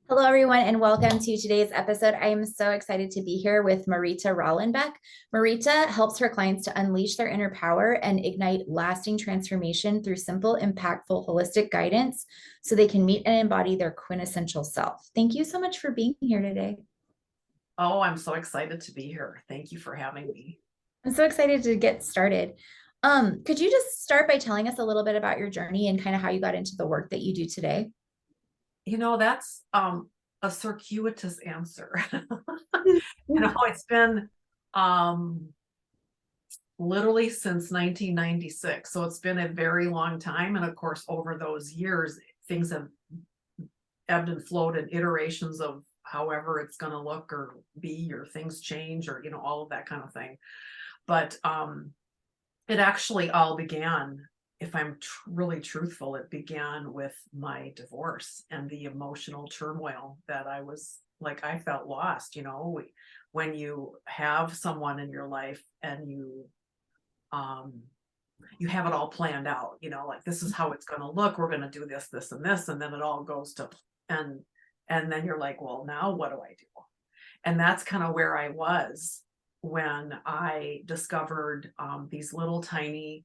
Hello, everyone, and welcome to today's episode. I am so excited to be here with Marita Rahlenbeck. Marita helps her clients to unleash their inner power and ignite lasting transformation through simple, impactful, holistic guidance so they can meet and embody their quintessential self. Thank you so much for being here today. Oh, I'm so excited to be here. Thank you for having me. I'm so excited to get started. Could you just start by telling us a little bit about your journey and kind of how you got into the work that you do today? That's a circuitous answer. It's been um literally since 1996. So it's been a very long time. And of course, over those years, things have ebbed and flowed in iterations of however it's going to look or be, or things change, or all of that kind of thing. But it actually all began, if I'm really truthful, it began with my divorce and the emotional turmoil that I felt lost. When you have someone in your life and you have it all planned out, like this is how it's going to look. We're going to do this, this, and this, and then it all goes to, and then you're like, well, now what do I do? And that's kind of where I was when I discovered these little tiny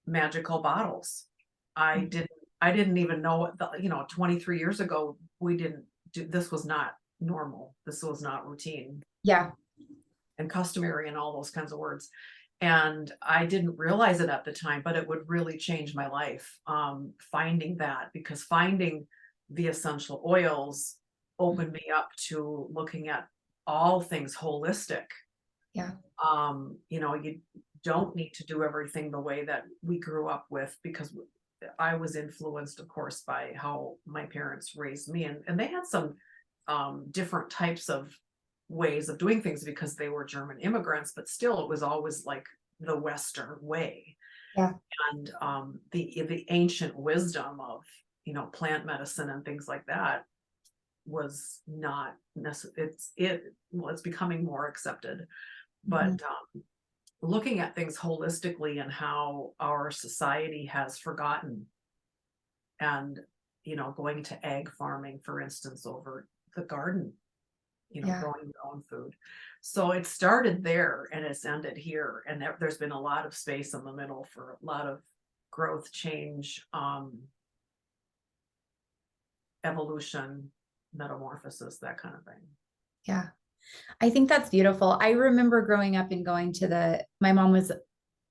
magical bottles. I didn't even know what 23 years ago, this was not normal. This was not routine. Yeah. And customary and all those kinds of words. And I didn't realize it at the time, but it would really change my life. Finding that, because finding the essential oils opened me up to looking at all things holistic. Yeah. You don't need to do everything the way that we grew up with, because I was influenced, of course, by how my parents raised me. And they had some different types of ways of doing things because they were German immigrants, but still it was always like the Western way. Yeah. And the ancient wisdom of, plant medicine and things like that was not necessary. It's becoming more accepted. But looking at things holistically and how our society has forgotten, and going to egg farming, for instance, over the garden, growing your own food. So it started there and it's ended here, and there's been a lot of space in the middle for a lot of growth, change, evolution, metamorphosis, that kind of thing. Yeah. I think that's beautiful. I remember growing up and going to my mom was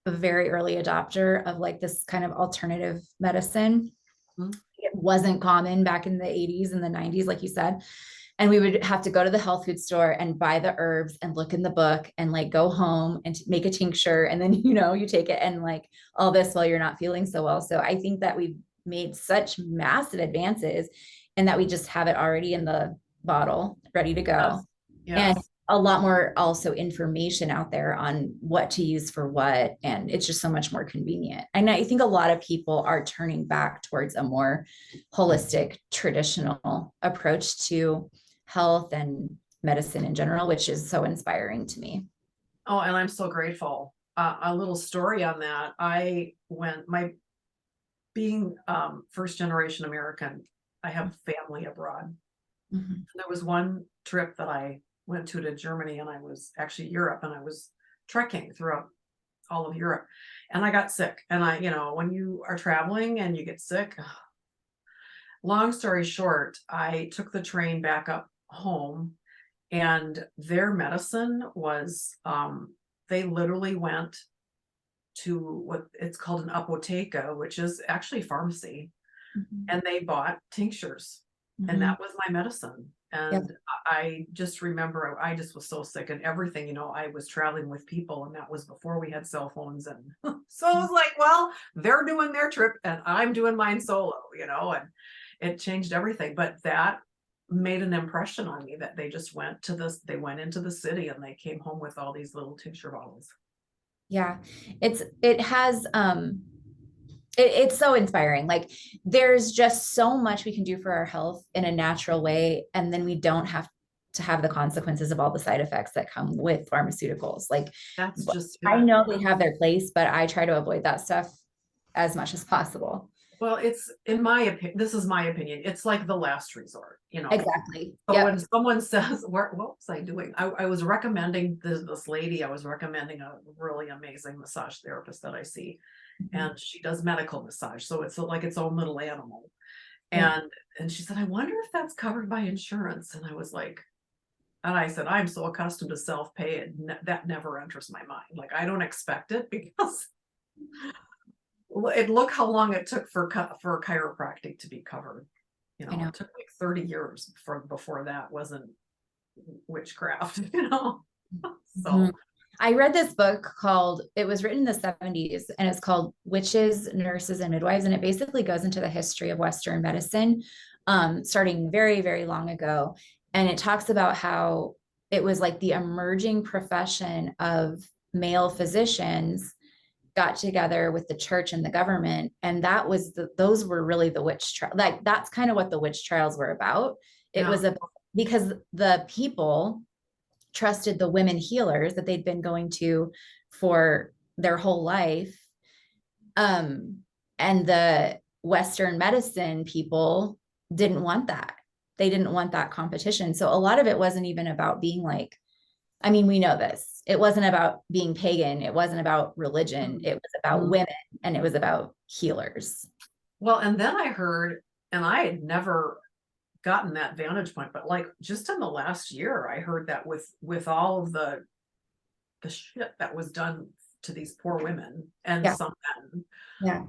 a very early adopter of like this kind of alternative medicine. Mm-hmm. It wasn't common back in the 80s and the 90s, like you said. And we would have to go to the health food store and buy the herbs and look in the book and like go home and make a tincture. And then, you take it and like all this while you're not feeling so well. So I think that we've made such massive advances and that we just have it already in the bottle ready to go. Yes. And a lot more also information out there on what to use for what. And it's just so much more convenient. And I think a lot of people are turning back towards a more holistic, traditional approach to health and medicine in general, which is so inspiring to me. Oh, and I'm so grateful. A little story on that. Being first generation American, I have family abroad. Mm-hmm. There was one trip that I went to Germany, and I was actually Europe, and I was trekking throughout all of Europe, and I got sick. And when you are traveling and you get sick, long story short, I took the train back up home, and their medicine was, they literally went to what it's called an apotheca, which is actually pharmacy. Mm-hmm. And they bought tinctures. Mm-hmm. And that was my medicine. And Yep. I just remember I just was so sick and everything, I was traveling with people, and that was before we had cell phones. And so I was like, well, they're doing their trip and I'm doing mine solo, and it changed everything. But that made an impression on me, that they just they went into the city and they came home with all these little tincture bottles. Yeah. It's so inspiring. Like there's just so much we can do for our health in a natural way. And then we don't have to have the consequences of all the side effects that come with pharmaceuticals. Like That's just I know they have their place, but I try to avoid that stuff as much as possible. Well, it's in my opinion, this is my opinion. It's like the last resort, you know. Exactly. So Yep. when someone says, what was I doing? I was recommending this lady, I was recommending a really amazing massage therapist that I see, and she does medical massage. So it's like its own little animal. Yeah. And she said, I wonder if that's covered by insurance. And I was like, and I said, I'm so accustomed to self-pay, that never enters my mind. Like, I don't expect it because look how long it took for chiropractic to be covered. You I know, know. it took like 30 years before that wasn't witchcraft, you know. Mhm. So I read this book called, it was written in the 70s, and it's called Witches, Nurses, and Midwives. And it basically goes into the history of Western medicine, starting very, very long ago. And it talks about how it was like the emerging profession of male physicians got together with the church and the government. And that was those were really the witch trial. Like that's kind of what the witch trials were about. It yeah. was about, because the people trusted the women healers that they'd been going to for their whole life. And the Western medicine people didn't want that. They didn't want that competition. So a lot of it wasn't even about being like, I mean, we know this. It wasn't about being pagan. It wasn't about religion. It was about women, and it was about healers. Well, and then I heard, and I had never gotten that vantage point, but like just in the last year, I heard that with all of the shit that was done to these poor women and Yeah. some men, Yeah.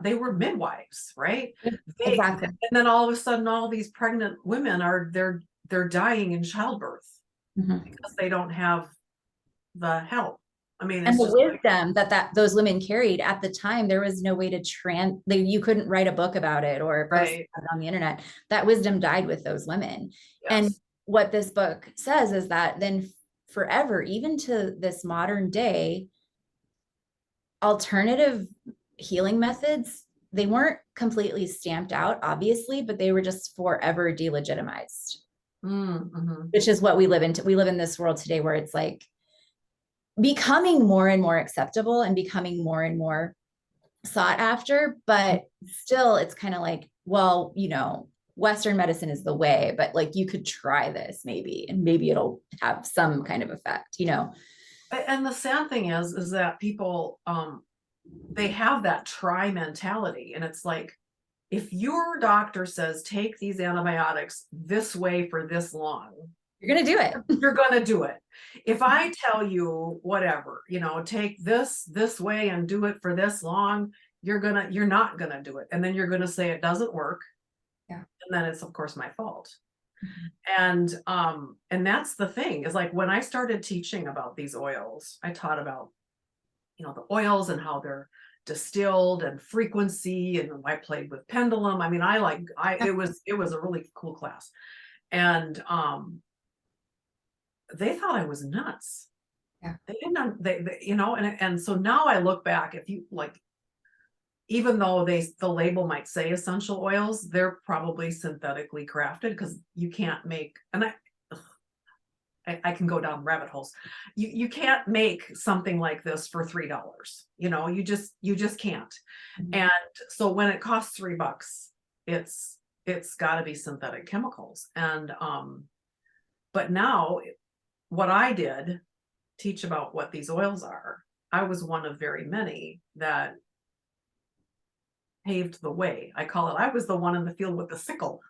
they were midwives, right? Exactly. And then all of a sudden, all these pregnant women they're dying in childbirth because they don't have the help. I mean, And it's the just like, wisdom that those women carried at the time, there was no way to you couldn't write a book about it or post right. it on the internet. That wisdom died with those women. And Yes. what this book says is that then forever, even to this modern day, alternative healing methods, they weren't completely stamped out, obviously, but they were just forever delegitimized, which is what we live in. We live in this world today where it's like becoming more and more acceptable and becoming more and more sought after, but still it's kind of like, well, you know, Western medicine is the way, but like you could try this maybe, and maybe it'll have some kind of effect, you know. And the sad thing is that people they have that try mentality, and it's like, if your doctor says take these antibiotics this way for this long, You're going to do it. you're going to do it. If I tell you whatever, you know, take this way and do it for this long, you're not going to do it, and then you're going to say it doesn't work. Yeah. And then it's of course my fault. And that's the thing, is like when I started teaching about these oils, I taught about, you know, the oils and how they're distilled and frequency, and I played with pendulum. I mean, it was a really cool class. And they thought I was nuts. Yeah. They didn't, you know, and so now I look back, if you like, even though the label might say essential oils, they're probably synthetically crafted, because you can't make, and I can go down rabbit holes. You can't make something like this for $3. You know, you just can't. And so when it costs $3, it's got to be synthetic chemicals. And but now what I did, teach about what these oils are. I was one of very many that paved the way. I call it, I was the one in the field with the sickle,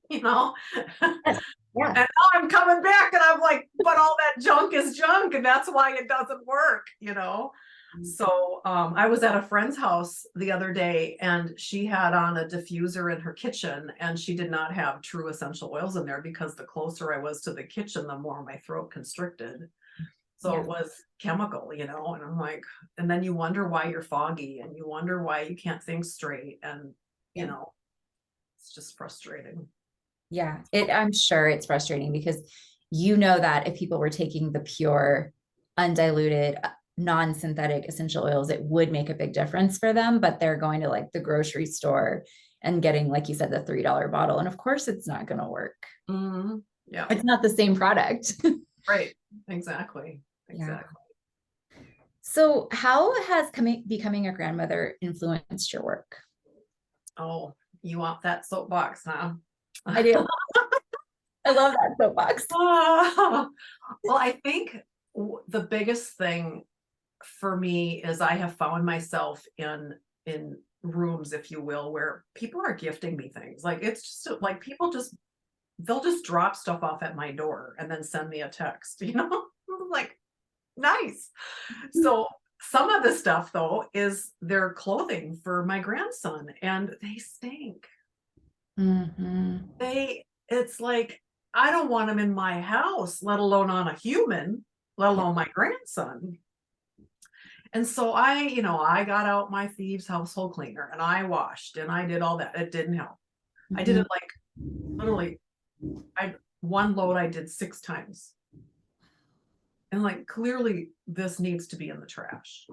you know. Yeah. And now I'm coming back and I'm like, but all that junk is junk, and that's why it doesn't work, you know. So I was at a friend's house the other day, and she had on a diffuser in her kitchen, and she did not have true essential oils in there, because the closer I was to the kitchen, the more my throat constricted. So Yeah. it was chemical, you know. And I'm like, and then you wonder why you're foggy, and you wonder why you can't think straight, and you know, it's just frustrating. Yeah, I'm sure it's frustrating, because you know that if people were taking the pure, undiluted, non-synthetic essential oils, it would make a big difference for them, but they're going to like the grocery store and getting, like you said, the $3 bottle. And of course it's not going to work. Yeah. It's not the same product. Right. Exactly. Yeah. So how has becoming a grandmother influenced your work? Oh, you want that soapbox, huh? I do. I love that soapbox. Well, I think the biggest thing for me is I have found myself in rooms, if you will, where people are gifting me things. Like it's just like people just they'll just drop stuff off at my door and then send me a text, like nice. So some of the stuff though is their clothing for my grandson and they stink. Mm-hmm. It's like I don't want them in my house, let alone on a human, let alone my grandson. And so I got out my thieves household cleaner and I washed and I did all that. It didn't help. I did Mm-hmm. it like literally one load I did 6 times. And like clearly this needs to be in the trash.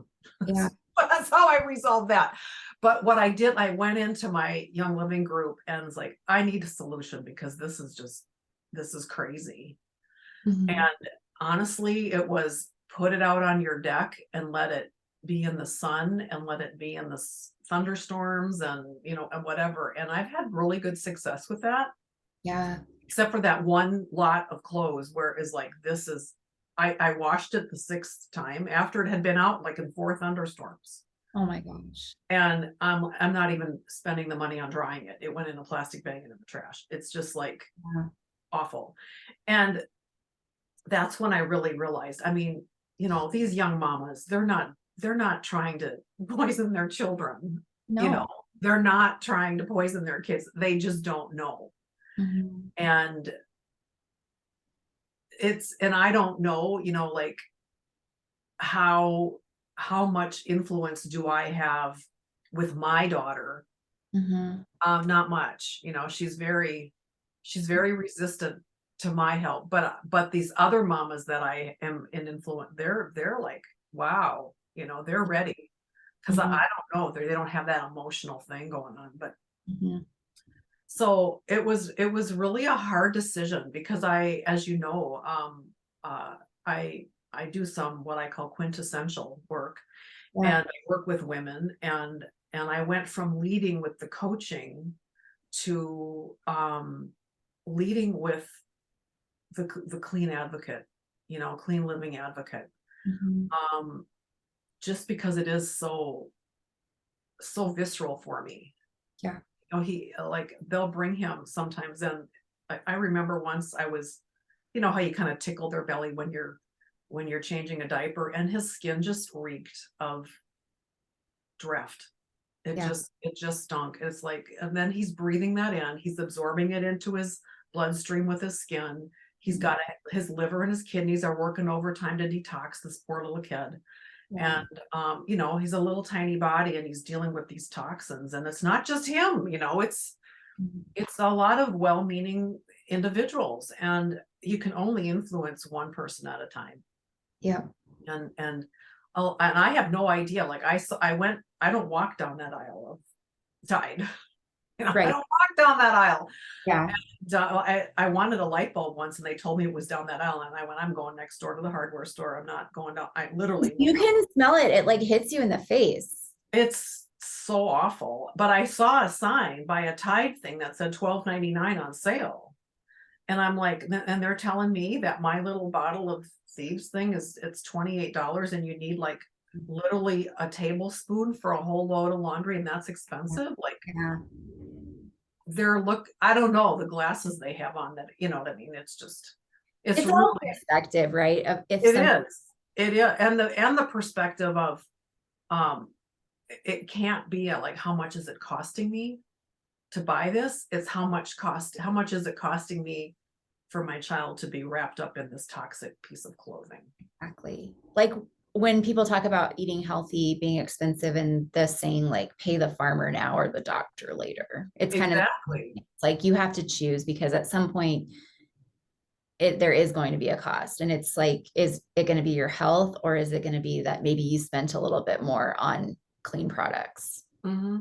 Yeah. That's how I resolved that. But what I did, I went into my Young Living group and was like, I need a solution because this is crazy. Mm-hmm. And honestly, it was put it out on your deck and let it be in the sun and let it be in the thunderstorms and and whatever. And I've had really good success with that, Yeah. except for that one lot of clothes where it is like I washed it the 6th time after it had been out like in 4 thunderstorms. Oh my gosh. And I'm not even spending the money on drying it. It went in a plastic bag and in the trash. It's just like Yeah. awful. And that's when I really realized, I mean, these young mamas, they're not trying to poison their children. No. They're not trying to poison their kids. They just don't know. Mm-hmm. And I don't know, like how much influence do I have with my daughter? Mm-hmm. Not much. She's very resistant to my help. But these other mamas that I am in influence, they're like, wow, they're ready. Because I Mm-hmm. don't know, they don't have that emotional thing going on. But Mm-hmm. so it was really a hard decision because as you know, uh, I do some what I call quintessential work, Yeah. and I work with women, and I went from leading with the coaching to leading with the clean advocate, clean living advocate. Mm-hmm. Um, just because it is so visceral for me. Yeah. He like they'll bring him sometimes, and I remember once I was, how you kind of tickle their belly when you're changing a diaper, and his skin just reeked of draft. Yeah. It just stunk. It's like, and then he's breathing that in. He's absorbing it into his bloodstream with his skin. He's got his liver and his kidneys are working overtime to detox this poor little kid. Yeah. And he's a little tiny body and he's dealing with these toxins. And it's not just him, Mm-hmm. it's a lot of well-meaning individuals, and you can only influence one person at a time. Yeah. And I have no idea. Like I don't walk down that aisle of Tide. I Right. don't walk down that aisle. Yeah. And, I wanted a light bulb once, and they told me it was down that aisle, and I went, I'm going next door to the hardware store. I'm not going down. I literally will You not. can smell it. It like hits you in the face. It's so awful. But I saw a sign by a Tide thing that said $12.99 on sale. And I'm like, and they're telling me that my little bottle of thieves thing it's $28 and you need like literally a tablespoon for a whole load of laundry, and that's expensive. Like Yeah. I don't know, the glasses they have on, that, you know what I mean? It's It's really, all perspective, right? Of if it some is. It is. And the perspective of, um, it can't be like, how much is it costing me to buy this? It's how much is it costing me for my child to be wrapped up in this toxic piece of clothing? exactly like when people talk about eating healthy being expensive and the saying like pay the farmer now or the doctor later. It's kind of Exactly. it's like you have to choose because at some point there is going to be a cost, and it's like, is it going to be your health, or is it going to be that maybe you spent a little bit more on clean products? Mm-hmm.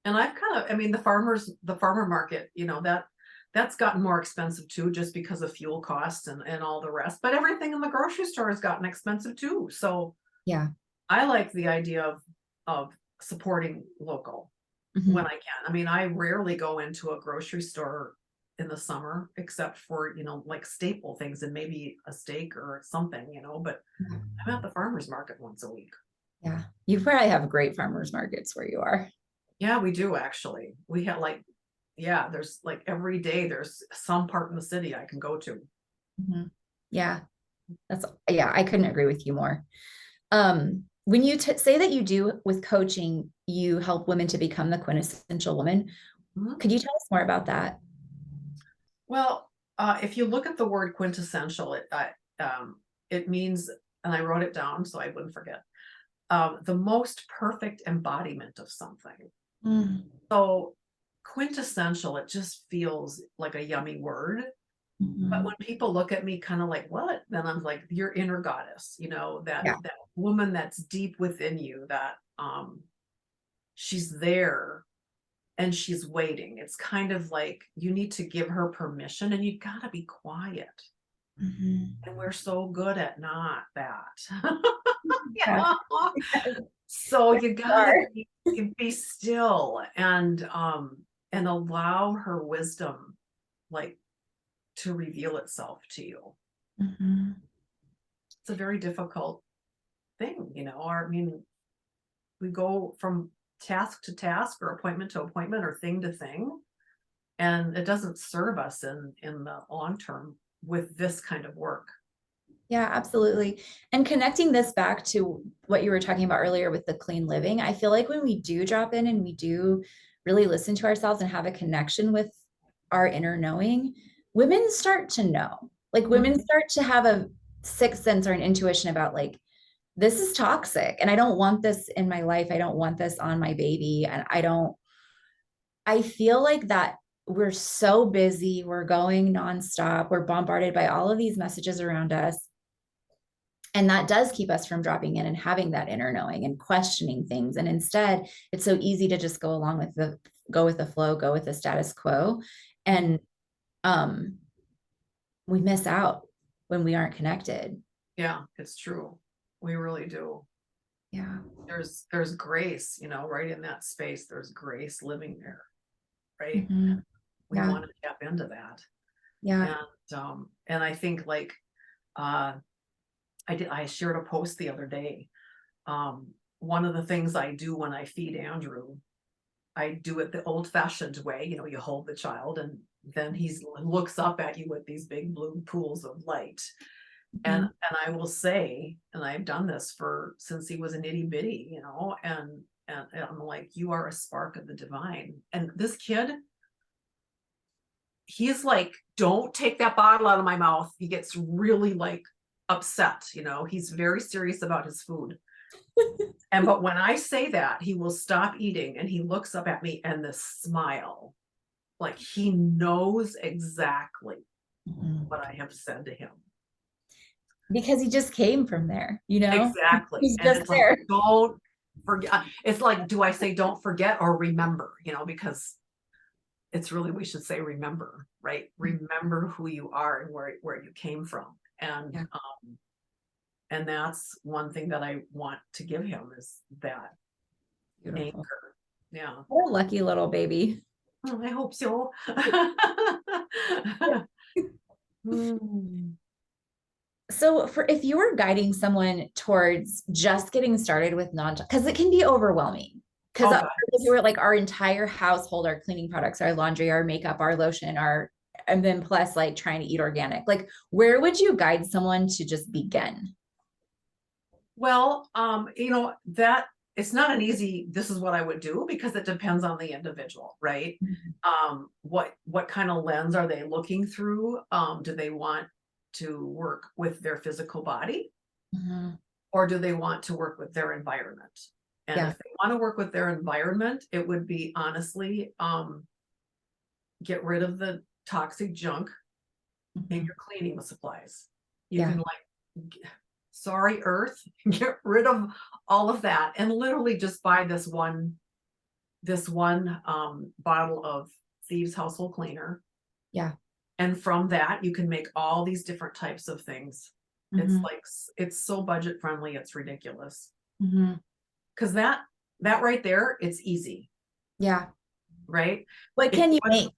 And I mean, the farmer market, that's gotten more expensive too, just because of fuel costs and all the rest. But everything in the grocery store has gotten expensive too. So Yeah. I like the idea of supporting local. when I can. I mean, I rarely go into a grocery store in the summer, except for, like staple things and maybe a steak or something, but I'm at the farmer's market once a week. Yeah. You probably have great farmers markets where you are. Yeah, we do actually. We have there's like every day there's some part in the city I can go to. Mhm. Yeah. I couldn't agree with you more. When you say that you do with coaching, you help women to become the quintessential woman. Mhm. Could you tell us more about that? Well, if you look at the word quintessential, it means, and I wrote it down so I wouldn't forget, the most perfect embodiment of something. Mm. So quintessential, it just feels like a yummy word. But Mhm. when people look at me kind of like, what? Then I'm like, your inner goddess, Yeah. that woman that's deep within you, that she's there and she's waiting. It's kind of like you need to give her permission and you gotta be quiet. Mhm. And we're so good at not that. Yeah. Yeah. So you gotta Are. be still and allow her wisdom like to reveal itself to you. Mhm. It's a very difficult thing, or I mean, we go from task to task or appointment to appointment or thing to thing, and it doesn't serve us in the long term with this kind of work. Yeah, absolutely. And connecting this back to what you were talking about earlier with the clean living, I feel like when we do drop in and we do really listen to ourselves and have a connection with our inner knowing, women start to know. Like women Mhm. start to have a sixth sense or an intuition about like, this is toxic and I don't want this in my life. I don't want this on my baby. And I feel like that we're so busy, we're going nonstop, we're bombarded by all of these messages around us, and that does keep us from dropping in and having that inner knowing and questioning things. And instead, it's so easy to just go with the flow, go with the status quo. And um, we miss out when we aren't connected. Yeah, it's true. We really do. Yeah. There's grace, right in that space. There's grace living there, right? Mhm. We Yeah. want to tap into that. Yeah. And I think like uh I shared a post the other day. One of the things I do when I feed Andrew, I do it the old fashioned way. You hold the child and then he looks up at you with these big blue pools of light. And Mhm. I will say, and I've done this since he was an itty bitty, and I'm like, you are a spark of the divine. And this kid, he's like, don't take that bottle out of my mouth. He gets really like upset, he's very serious about his food. But when I say that, he will stop eating and he looks up at me and this smile, like he knows exactly Mhm. what I have said to him. Because he just came from there, Exactly. he's And just it's like, there. don't forget. It's like, do I say don't forget or remember, because it's really, we should say remember, right? Remember who you are and where you came from. Yeah. And that's one thing that I want to give him is that Beautiful. anchor. Yeah. What a lucky little baby. Oh, I hope so. Hmm. So for if you were guiding someone towards just getting started with because it can be overwhelming. Because Oh God. you were like our entire household, our cleaning products, our laundry, our makeup, our lotion, and then plus like trying to eat organic. Like, where would you guide someone to just begin? Well, that it's not an easy, this is what I would do because it depends on the individual, right? What kind of lens are they looking through? Do they want to work with their physical body Mhm. or do they want to work with their environment? And Yeah. if they want to work with their environment, it would be honestly, get rid of the toxic junk in Mhm. your cleaning supplies. You Yeah. can sorry earth, get rid of all of that and literally just buy this one bottle of Thieves household cleaner. Yeah. And from that you can make all these different types of things. It's Mhm. like it's so budget friendly, it's ridiculous. Mhm. Because that right there, it's easy. Yeah. right? What If can you you want, make?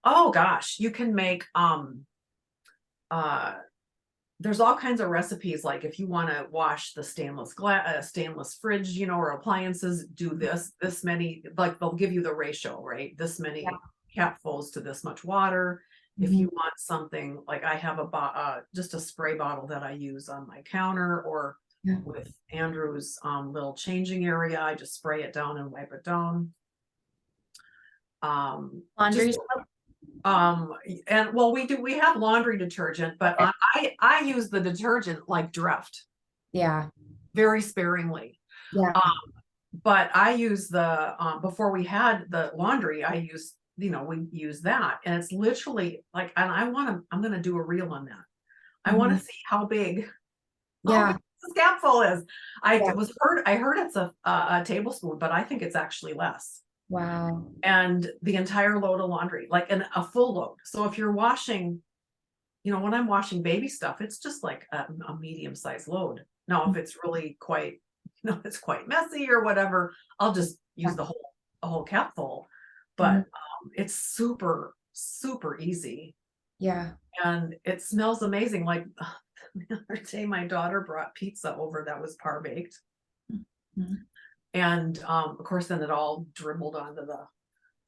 oh gosh, you can make uh there's all kinds of recipes. Like if you want to wash the stainless fridge, you know, or appliances, do this many, like they'll give you the ratio, right? This Yeah. many capfuls to this much water. If Mhm. you want something, like I have just a spray bottle that I use on my counter, or Yeah. with Andrew's little changing area, I just spray it down and wipe it down. Laundry Just soap? and well, we have laundry detergent, but Okay. I use the detergent like Dreft, Yeah. very sparingly. Yeah. Um, but I use the before we had the laundry, I used, we use that, and it's literally like, and I'm gonna do a reel on that. I want Mhm. to see how big Yeah. this capful is. Yeah. I heard it's a tablespoon, but I think it's actually less. Wow. And the entire load of laundry, like a full load. So if you're washing, when I'm washing baby stuff, it's just like a medium-sized load. Now, if it's really quite, it's quite messy or whatever, I'll just use Yeah. a whole cap full. But Mhm. it's super, super easy, Yeah. and it smells amazing. Like the other day, my daughter brought pizza over that was par baked, Mhm. and of course, then it all dribbled onto the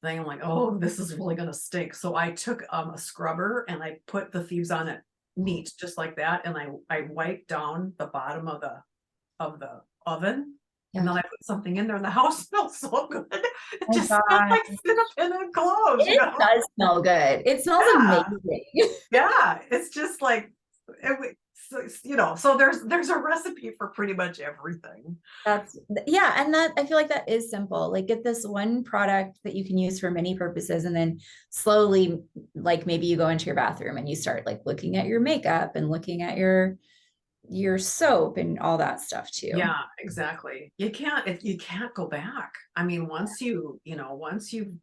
thing. I'm like, oh, this is really gonna stink. So I took a scrubber and I put the thieves on it neat, just like that. And I wiped down the bottom of the oven. And Yeah. then I put something in there, and the house smells so good. It Oh just smells like God. cinnamon and cloves, It does smell good. It smells Yeah, amazing. yeah. It's just like so there's a recipe for pretty much everything. Yeah. And that, I feel like that is simple. Like get this one product that you can use for many purposes. And then slowly, like maybe you go into your bathroom and you start like looking at your makeup and looking at your soap and all that stuff too. Yeah, exactly. You can't go back. I mean, once you've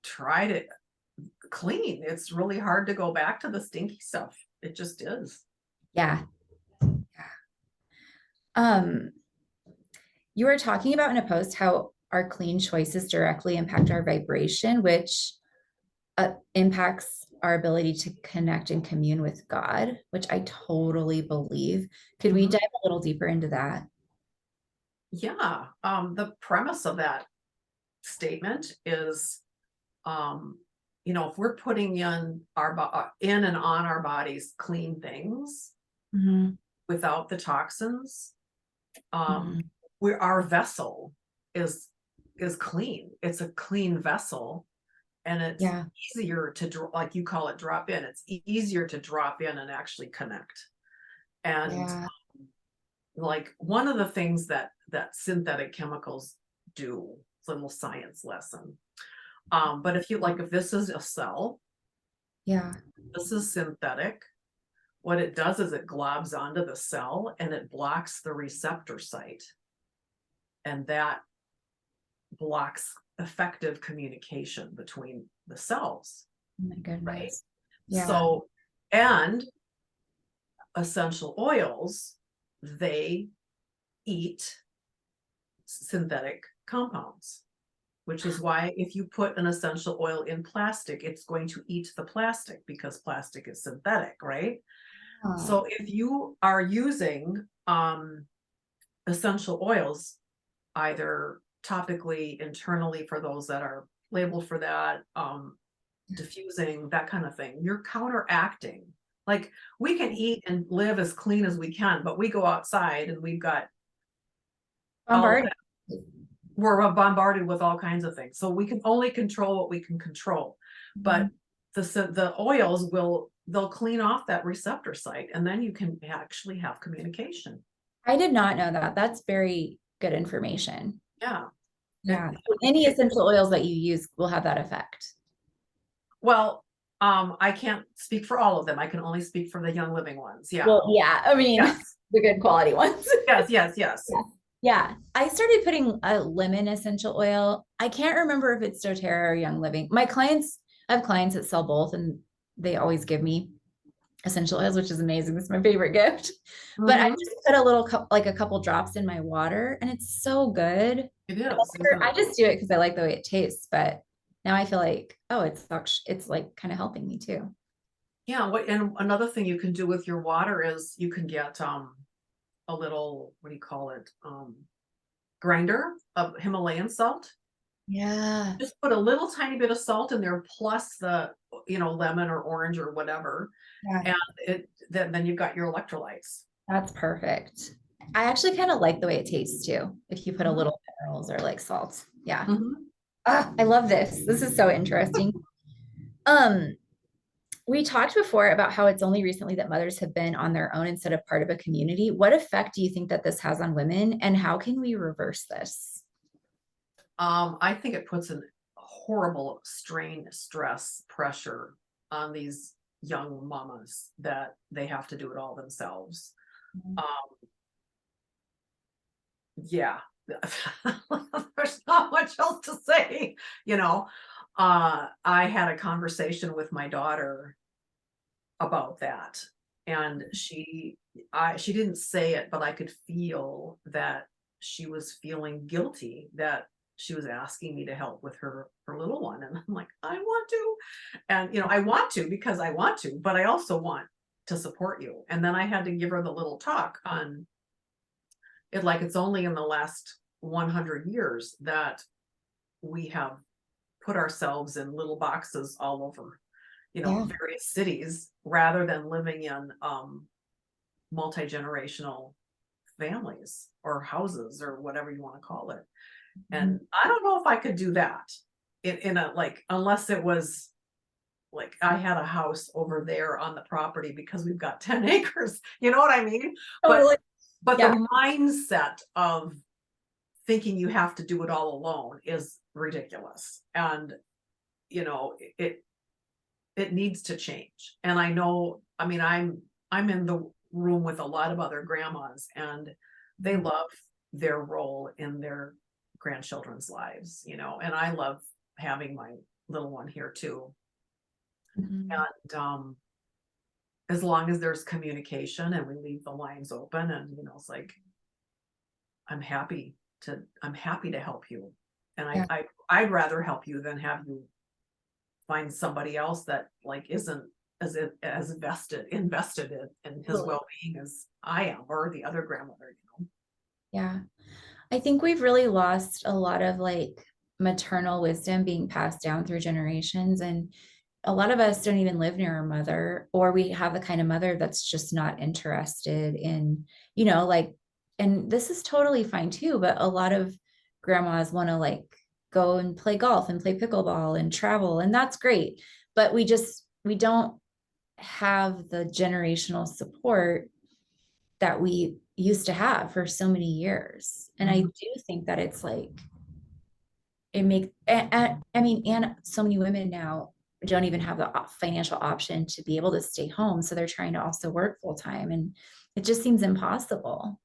tried it clean, it's really hard to go back to the stinky stuff. It just is. Yeah. Um, you were talking about in a post how our clean choices directly impact our vibration, which impacts our ability to connect and commune with God, which I totally believe. Could we Mhm. dive a little deeper into that? Yeah. The premise of that statement is, um, if we're putting in and on our bodies clean things Mhm. without the toxins, um, Mhm. our vessel is is clean. It's a clean vessel, and it's Yeah. easier to like you call it, drop in. It's easier to drop in and actually connect. And Yeah. like one of the things that synthetic chemicals do, it's a little science lesson. But if this is a cell, Yeah. this is synthetic. What it does is it globs onto the cell and it blocks the receptor site, and that blocks effective communication between the cells, Oh my right? goodness. Yeah. So, and essential oils, they eat synthetic compounds, which is why if you put an essential oil in plastic, it's going to eat the plastic because plastic is synthetic, right? Oh, So if you are using essential oils, either topically, internally, for those that are labeled for that, diffusing, that kind of thing, you're counteracting. Like we can eat and live as clean as we can, but we go outside and we've got all bombarded. we're bombarded with all kinds of things. So we can only control what we can control. But Mhm. the oils they'll clean off that receptor site, and then you can actually have communication. I did not know that. That's very good information. Yeah. It, Yeah. So any it, essential oils that you use will have that effect. well, I can't speak for all of them. I can only speak for the Young Living ones. Yeah. Well, yeah, I mean, Yes. the good quality ones. Yes. Yes. Yes. Yeah. Yeah. I started putting a lemon essential oil. I can't remember if it's doTERRA or Young Living. I have clients that sell both and they always give me essential oils, which is amazing. That's my favorite gift. But I Hmm. just put a little like a couple drops in my water and it's so good. It is, isn't I it? just do it because I like the way it tastes, but now I feel like, oh, it's like kind of helping me too. Yeah, and another thing you can do with your water is you can get a little, what do you call it? Grinder of Himalayan salt. Yeah. Just put a little tiny bit of salt in there plus the, lemon or orange or whatever. Yeah. And then you've got your electrolytes. That's perfect. I actually kind of like the way it tastes too, if you put a Mhm. little minerals or like salt. Yeah. Mhm. Ah, I love this. This is so interesting. Um, we talked before about how it's only recently that mothers have been on their own instead of part of a community. What effect do you think that this has on women, and how can we reverse this? I think it puts a horrible strain, stress, pressure on these young mamas that they have to do it all themselves. Mhm. Um, yeah, there's not much else to say, you know. I had a conversation with my daughter about that, and she didn't say it, but I could feel that she was feeling guilty that she was asking me to help with her little one, and I'm like, I want to, and I want to because I want to, but I also want to support you. And then I had to give her the little talk on it, like it's only in the last 100 years that we have put ourselves in little boxes all over, Yeah. various cities, rather than living in multi-generational families or houses or whatever you want to call it. Mhm. And I don't know if I could do that in a, like, unless it was like I had a house over there on the property because we've got 10 acres. You know what I mean? But Totally. but Yeah. the mindset of thinking you have to do it all alone is ridiculous. And it it needs to change. And I know, I mean, I'm in the room with a lot of other grandmas, and they Mhm. love their role in their grandchildren's lives, and I love having my little one here too. Mhm. And as long as there's communication and we leave the lines open, and it's like, I'm happy to help you. And Yeah. I'd rather help you than have you find somebody else that, like, isn't as invested in his Totally. well-being as I am, or the other grandmother. Yeah. I think we've really lost a lot of like maternal wisdom being passed down through generations. And a lot of us don't even live near our mother, or we have the kind of mother that's just not interested in, like, and this is totally fine too, but a lot of grandmas want to like go and play golf and play pickleball and travel, and that's great. But we don't have the generational support that we used to have for so many years. And I Mhm. do think that it's like, it makes, I mean, and so many women now don't even have the financial option to be able to stay home. So they're trying to also work full time. And it just seems impossible.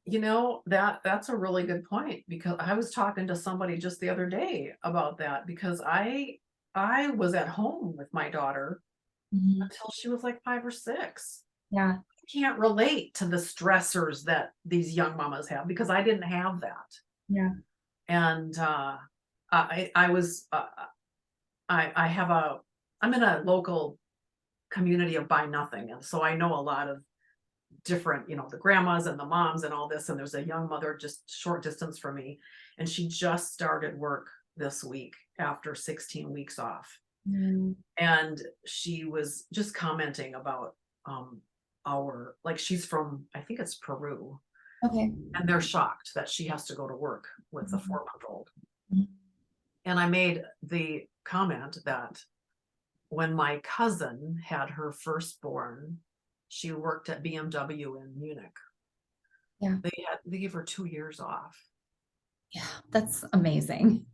That's a really good point, because I was talking to somebody just the other day about that, because I was at home with my daughter Mhm. until she was like 5 or 6. Yeah. Can't relate to the stressors that these young mamas have, because I didn't have that. Yeah. And I was I have I'm in a local community of buy nothing, and so I know a lot of different, the grandmas and the moms and all this. And there's a young mother just short distance from me, and she just started work this week after 16 weeks off. Mm. And she was just commenting about like, she's from, I think it's Peru, Okay. and they're shocked that she has to go to work with a Mhm. 4-month-old. And I made the comment that when my cousin had her firstborn, she worked at BMW in Munich. Yeah. They gave her 2 years off. Yeah. That's amazing.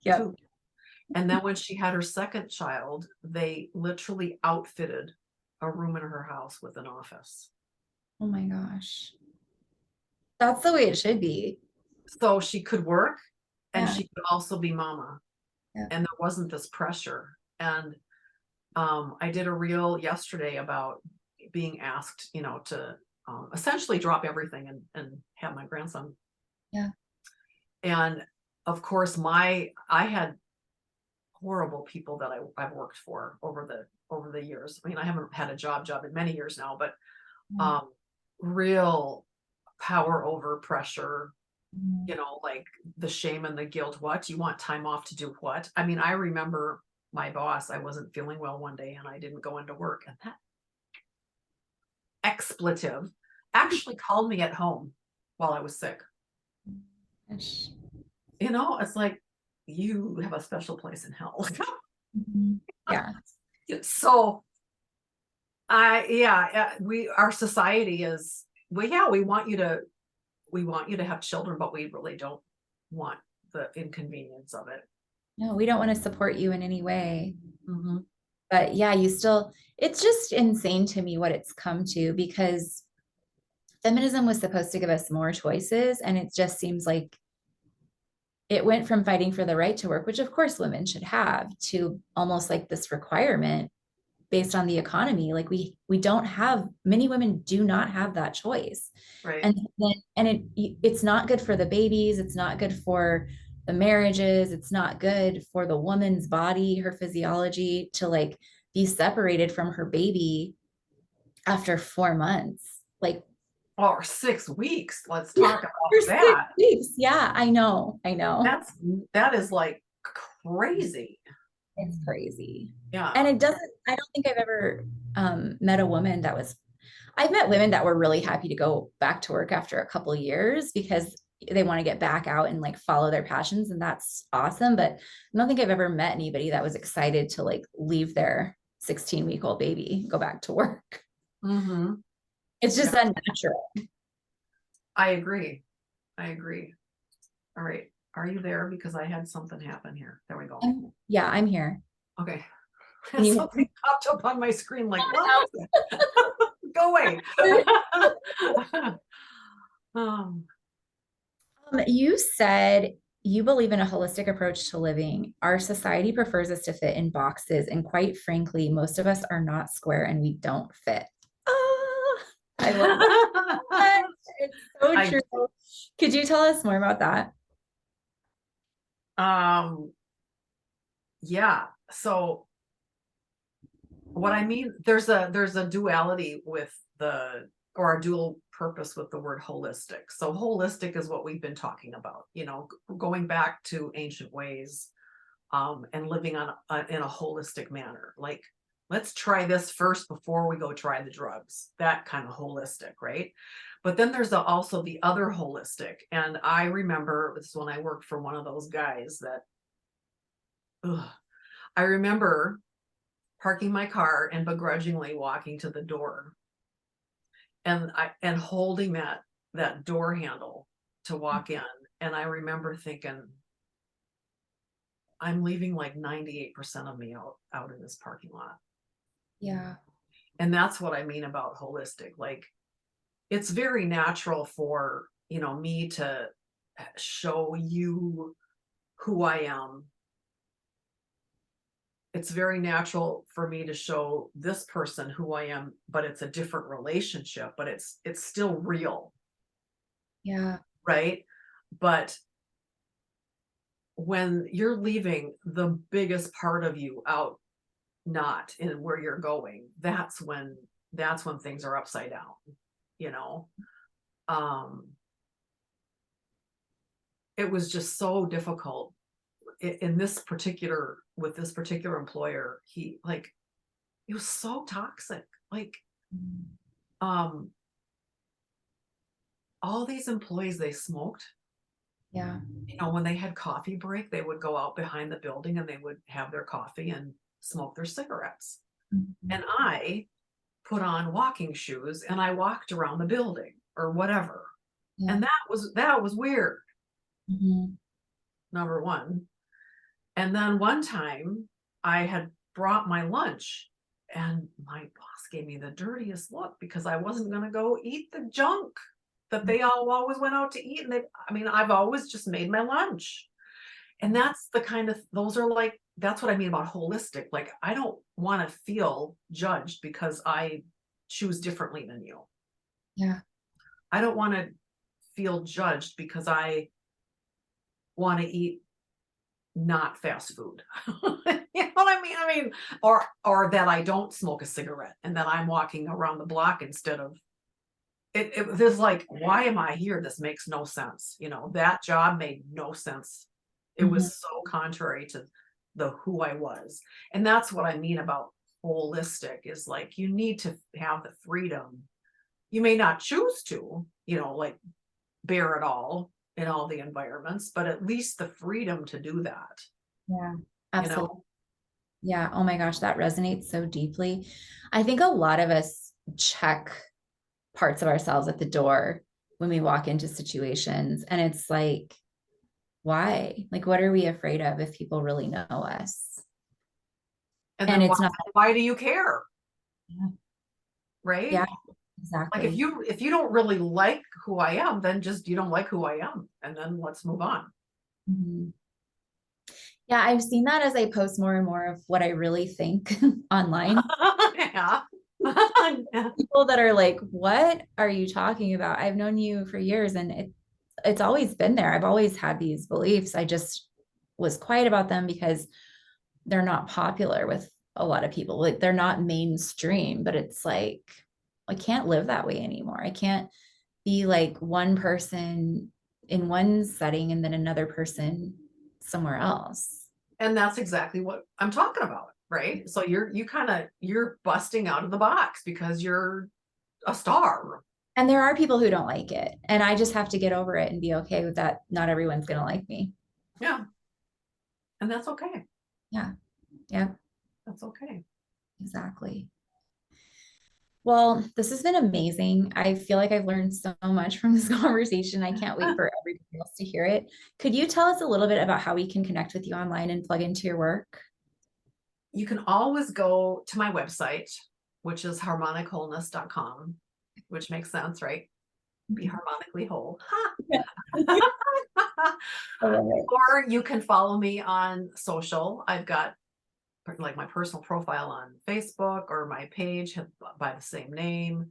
Yep. Two. And then when she had her second child, they literally outfitted a room in her house with an office. Oh my gosh. That's the way it should be. So she could work and Yeah. she could also be mama. Yeah. And there wasn't this pressure. And I did a reel yesterday about being asked, to essentially drop everything and have my grandson. Yeah. And of course, I had horrible people that I've worked for over the years. I mean, I haven't had a job in many years now, but real power over pressure, you know, like the shame and the guilt. What, you want time off to do what? I mean, I remember my boss, I wasn't feeling well one day and I didn't go into work, and that expletive actually called me at home while I was sick. Gosh. You know, it's like, you have a special place in hell. Yeah. So our society is, well, yeah, we want you to have children, but we really don't want the inconvenience of it. No, we don't want to support you in any way. Mm-hmm. But yeah, it's just insane to me what it's come to, because feminism was supposed to give us more choices. And it just seems like it went from fighting for the right to work, which of course women should have, to almost like this requirement based on the economy. Like we don't have, many women do not have that choice. Right. And it's not good for the babies. It's not good for the marriages. It's not good for the woman's body, her physiology, to like be separated from her baby after 4 months. Like, or 6 weeks. Let's talk about for that. 6 weeks. Yeah, I know. That is like crazy. It's crazy. Yeah. And I don't think I've ever met a woman I've met women that were really happy to go back to work after a couple of years because they want to get back out and like follow their passions. And that's awesome. But I don't think I've ever met anybody that was excited to like leave their 16-week-old baby, go back to work. Mm-hmm. It's just unnatural. I agree. All right. Are you there? Because I had something happen here. There we go. I'm here. Okay. Something popped up on my screen like, what? Go away. You said you believe in a holistic approach to living. Our society prefers us to fit in boxes. And quite frankly, most of us are not square and we don't fit. I love that. It's so true. Could you tell us more about that? Yeah. So what I mean, there's a duality or a dual purpose with the word holistic. So holistic is what we've been talking about, you know, going back to ancient ways, and living in a holistic manner. Like, let's try this first before we go try the drugs. That kind of holistic, right? But then there's also the other holistic. And I remember this when I worked for one of those guys that, I remember parking my car and begrudgingly walking to the door and holding that door handle to walk in. And I remember thinking, I'm leaving like 98% of me out in this parking lot. Yeah. And that's what I mean about holistic. Like, it's very natural for, you know, me to show you who I am. It's very natural for me to show this person who I am, but it's a different relationship, but it's still real. Yeah. Right. But when you're leaving the biggest part of you out, not in where you're going, that's when things are upside down, you know. It was just so difficult with this particular employer. He was so toxic. Like, all these employees, they smoked. Yeah. You know, when they had coffee break, they would go out behind the building and they would have their coffee and smoke their cigarettes. Mm-hmm. And I put on walking shoes and I walked around the building or whatever. Yeah. And that was weird. Mm-hmm. Number one. And then one time I had brought my lunch and my boss gave me the dirtiest look because I wasn't going to go eat the junk that they all always went out to eat. And I've always just made my lunch. And that's that's what I mean about holistic. Like, I don't want to feel judged because I choose differently than you. Yeah. I don't want to feel judged because I want to eat not fast food. You know what I mean? Or that I don't smoke a cigarette and that I'm walking around the block instead of it was like, why am I here? This makes no sense. You know, that job made no sense. It was so contrary to the who I was. And that's what I mean about holistic, is like, you need to have the freedom. You may not choose to, you know, like bear it all in all the environments, but at least the freedom to do that. Yeah, You absolutely. know, Yeah. Oh my gosh, that resonates so deeply. I think a lot of us check parts of ourselves at the door when we walk into situations. And it's like, why? Like, what are we afraid of if people really know us? and And then it's not, why do you care? yeah, Right? yeah, Like exactly. if you don't really like who I am, then just you don't like who I am, and then let's move on. Mhm. Yeah, I've seen that as I post more and more of what I really think online. Yeah. Yeah. People that are like, what are you talking about? I've known you for years and it's always been there. I've always had these beliefs. I just was quiet about them because they're not popular with a lot of people. Like they're not mainstream, but it's like I can't live that way anymore. I can't be like one person in one setting and then another person somewhere else. And that's exactly what I'm talking about, right? So you're busting out of the box because you're a star. And there are people who don't like it. And I just have to get over it and be okay with that. Not everyone's going to like me. Yeah. And that's okay. Yeah. Yeah. That's okay. Exactly. Well, this has been amazing. I feel like I've learned so much from this conversation. I can't wait for everybody else to hear it. Could you tell us a little bit about how we can connect with you online and plug into your work? You can always go to my website, which is harmonichwholeness.com, which makes sense, right? Be harmonically whole. I love it. Or you can follow me on social. I've got like my personal profile on Facebook, or my page by the same name.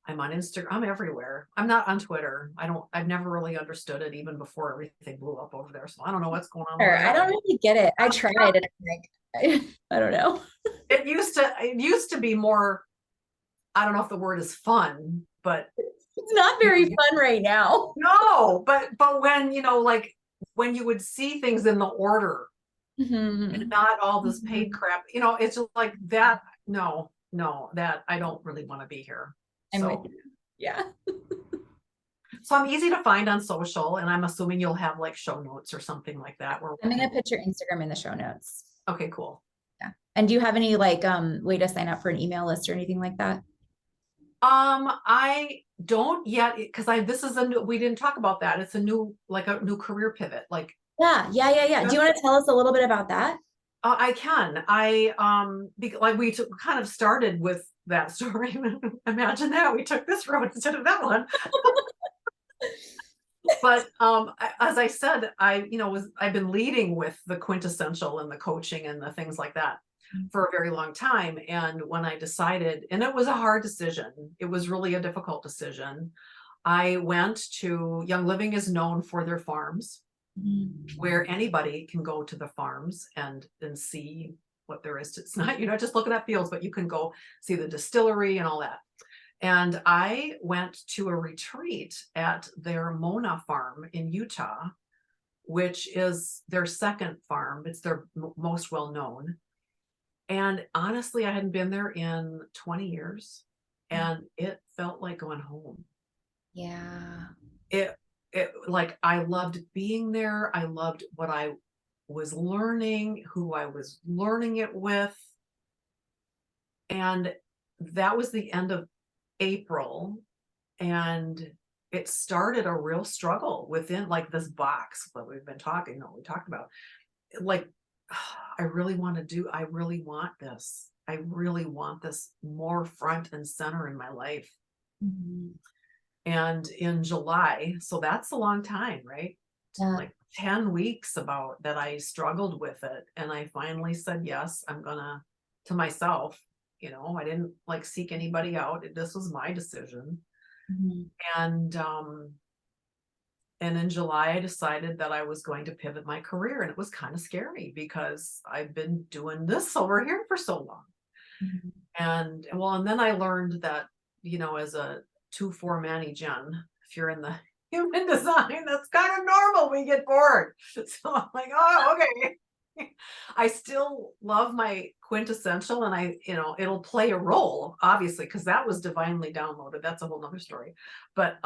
I'm on Instagram. I'm everywhere. I'm not on Twitter. I've never really understood it even before everything blew up over there. So I don't know what's going on over Sure. I there. don't really get it. I tried and I'm like, I don't know. It used to be more, I don't know if the word is fun, but It's not very fun right now. no, but when, you know, like when you would see things in the order and Mhm. not all this paid crap, you know, it's just like that. No, that I don't really want to be here. I'm with So, you. Yeah. so I'm easy to find on social, and I'm assuming you'll have like show notes or something like that where I'm gonna put your Instagram in the show notes. okay, cool. Yeah. And do you have any like way to sign up for an email list or anything like that? I don't yet, because this is a new, we didn't talk about that. It's a new, like a new career pivot. Like, Yeah. Do you want to tell us a little bit about that? I can. Like we kind of started with that story. Imagine that we took this road instead of that one. But as I said, I've been leading with the quintessential and the coaching and the things like that for a very long time. And when I decided, and it was a hard decision, it was really a difficult decision. I went to Young Living is known for their farms, where anybody can go to the farms and see what there is to, it's not, you're not just looking at fields, but you can go see the distillery and all that. And I went to a retreat at their Mona farm in Utah, which is their second farm. It's their most well known. And honestly, I hadn't been there in 20 years, and it felt like going home. Yeah. It like, I loved being there. I loved what I was learning, who I was learning it with. And that was the end of April. And it started a real struggle within, like, this box that we talked about. Like, I really want this. I really want this more front and center in my life. Mhm. And in July, so that's a long time, right? Yeah. Like 10 weeks about that I struggled with it. And I finally said, yes, I'm gonna, to myself, you know, I didn't like seek anybody out. This was my decision. Mhm. And And in July, I decided that I was going to pivot my career. And it was kind of scary because I've been doing this over here for so long. Mhm. And well, and then I learned that, as a 2-4 Manny Gen, if you're in the human design, that's kind of normal. We get bored. So I'm like, oh, okay. I still love my quintessential, and it'll play a role, obviously, because that was divinely downloaded. That's a whole nother story. But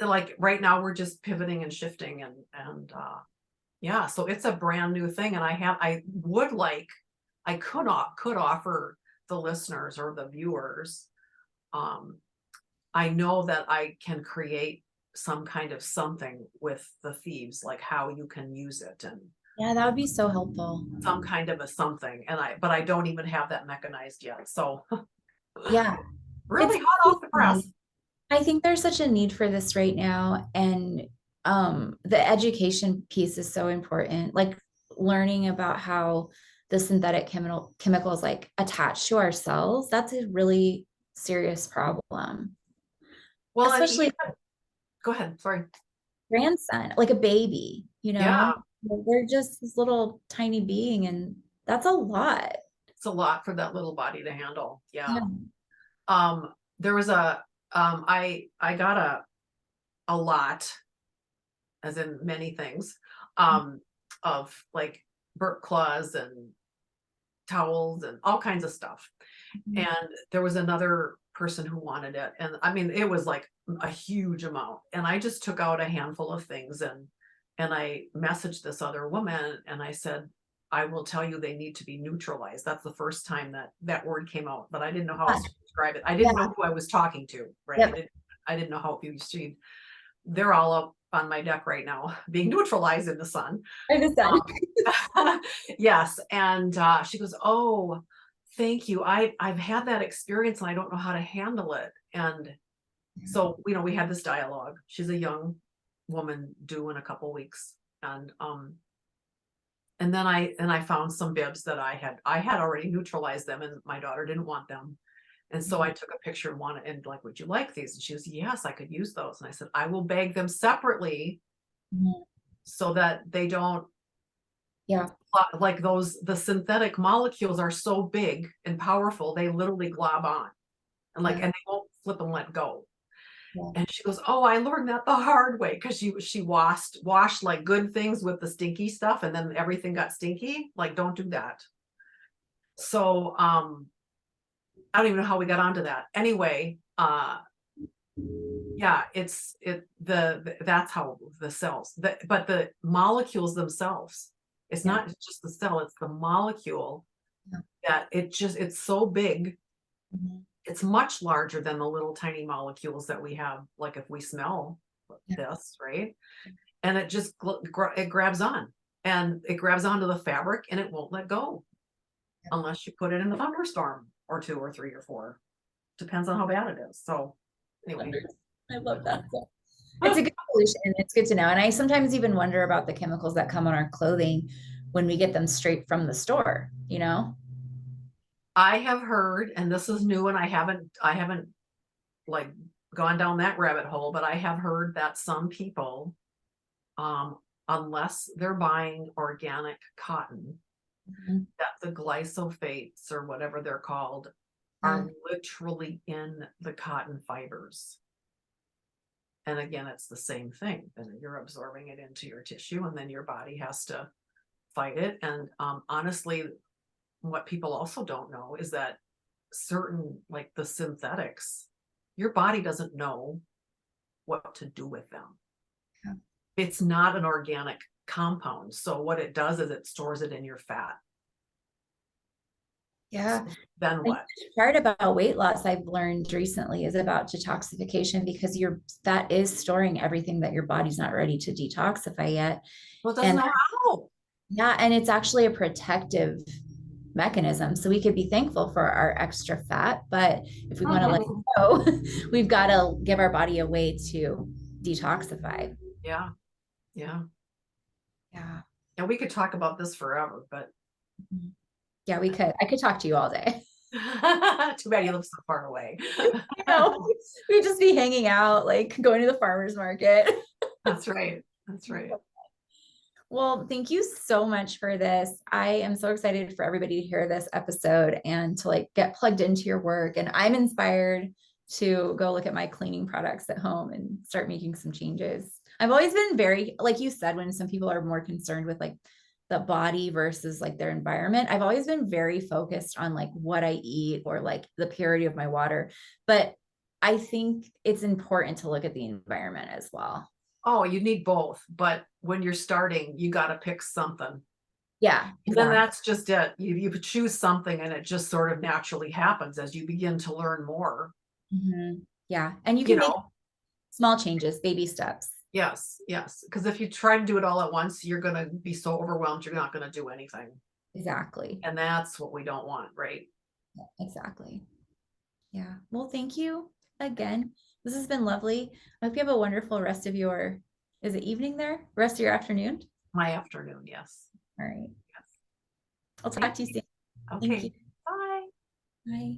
like right now we're just pivoting and shifting, and yeah, so it's a brand new thing. And I could offer the listeners or the viewers, I know that I can create some kind of something with the thieves, like how you can use it, and Yeah, that would be so helpful. some kind of a something. But I don't even have that mechanized yet. So Yeah. It's really hot off the press. I think there's such a need for this right now. And the education piece is so important. Like learning about how the synthetic chemicals like attach to our cells, that's a really serious problem. Well, and Especially even, go ahead. Sorry. grandson, like a baby, Yeah, they're just this little tiny being, and that's a lot. it's a lot for that little body to handle. Yeah. Yeah. There was I got a lot, as in many things, of like burp claws and towels and all kinds of stuff. Mhm. And there was another person who wanted it. And I mean, it was like a huge amount. And I just took out a handful of things, and I messaged this other woman, and I said, I will tell you they need to be neutralized. That's the first time that word came out, but I didn't know how else to describe it. I Yeah. didn't know who I was talking to, right? Yep. I didn't know how it be received. They're all up on my deck right now, being neutralized in the sun. I understand. Yes. And she goes, oh, thank you. I've had that experience and I don't know how to handle it. And so, we had this dialogue. She's a young woman due in a couple weeks. And then I found some bibs that I had already neutralized them, and my daughter didn't want them. And so I took a picture and wanted, and like, would you like these? And she was, yes, I could use those. And I said, I will bag them separately Mhm. so that they don't, Yeah. like the synthetic molecules are so big and powerful, they literally glob on Yeah. and they won't flip and let go. Yeah. And she goes, oh, I learned that the hard way, because she washed like good things with the stinky stuff, and then everything got stinky. Like, don't do that. So I don't even know how we got onto that. Anyway, yeah, that's how the cells, but the molecules themselves, it's Yeah. not just the cell, it's the molecule, Yeah. that it's so big. Mhm. It's much larger than the little tiny molecules that we have, like if we smell Yeah. this, right? And it just it grabs on, and it grabs onto the fabric, and it won't let go unless you put it in the thunderstorm or 2 or 3 or 4. Depends on how bad it is. So anyway. I love that. So it's a good solution. It's good to know. And I sometimes even wonder about the chemicals that come on our clothing when we get them straight from the store. I have heard, and this is new, and I haven't like gone down that rabbit hole, but I have heard that some people, um, unless they're buying organic cotton, Mhm. that the glyphosates or whatever they're called Yeah. are literally in the cotton fibers. And again, it's the same thing. Then you're absorbing it into your tissue, and then your body has to fight it. And honestly, what people also don't know is that certain, like the synthetics, your body doesn't know what to do with them. Yeah. It's not an organic compound. So what it does is it stores it in your fat. Yeah. So then A what? huge part about weight loss I've learned recently is about detoxification, because your fat is storing everything that your body's not ready to detoxify yet. Well, it doesn't And know how. yeah, and it's actually a protective mechanism. So we could be thankful for our extra fat, but if we want to let it Mhm. go, we've got to give our body a way to detoxify. Yeah. Yeah. Yeah. And we could talk about this forever, but Yeah, we could. I could talk to you all day. too bad you live so far away. We'd just be hanging out, like going to the farmer's market. That's right. That's right. Well, thank you so much for this. I am so excited for everybody to hear this episode and to like get plugged into your work. And I'm inspired to go look at my cleaning products at home and start making some changes. I've always been very, like you said, when some people are more concerned with like the body versus like their environment, I've always been very focused on like what I eat or like the purity of my water. But I think it's important to look at the environment as well. Oh, you need both, but when you're starting, you got to pick something. Yeah, And then exactly. that's just it. You choose something and it just sort of naturally happens as you begin to learn more, Mhm. Yeah. And you you can make know. small changes, baby steps. Yes, yes. Because if you try to do it all at once, you're going to be so overwhelmed, you're not going to do anything. Exactly. And that's what we don't want, right? Yeah, exactly. Yeah. Well, thank you again. This has been lovely. I hope you have a wonderful rest of your, is it evening there? Rest of your afternoon? My afternoon, yes. All right. Yes. I'll talk Thank to you you. soon. Thank you. Okay. Bye. Bye.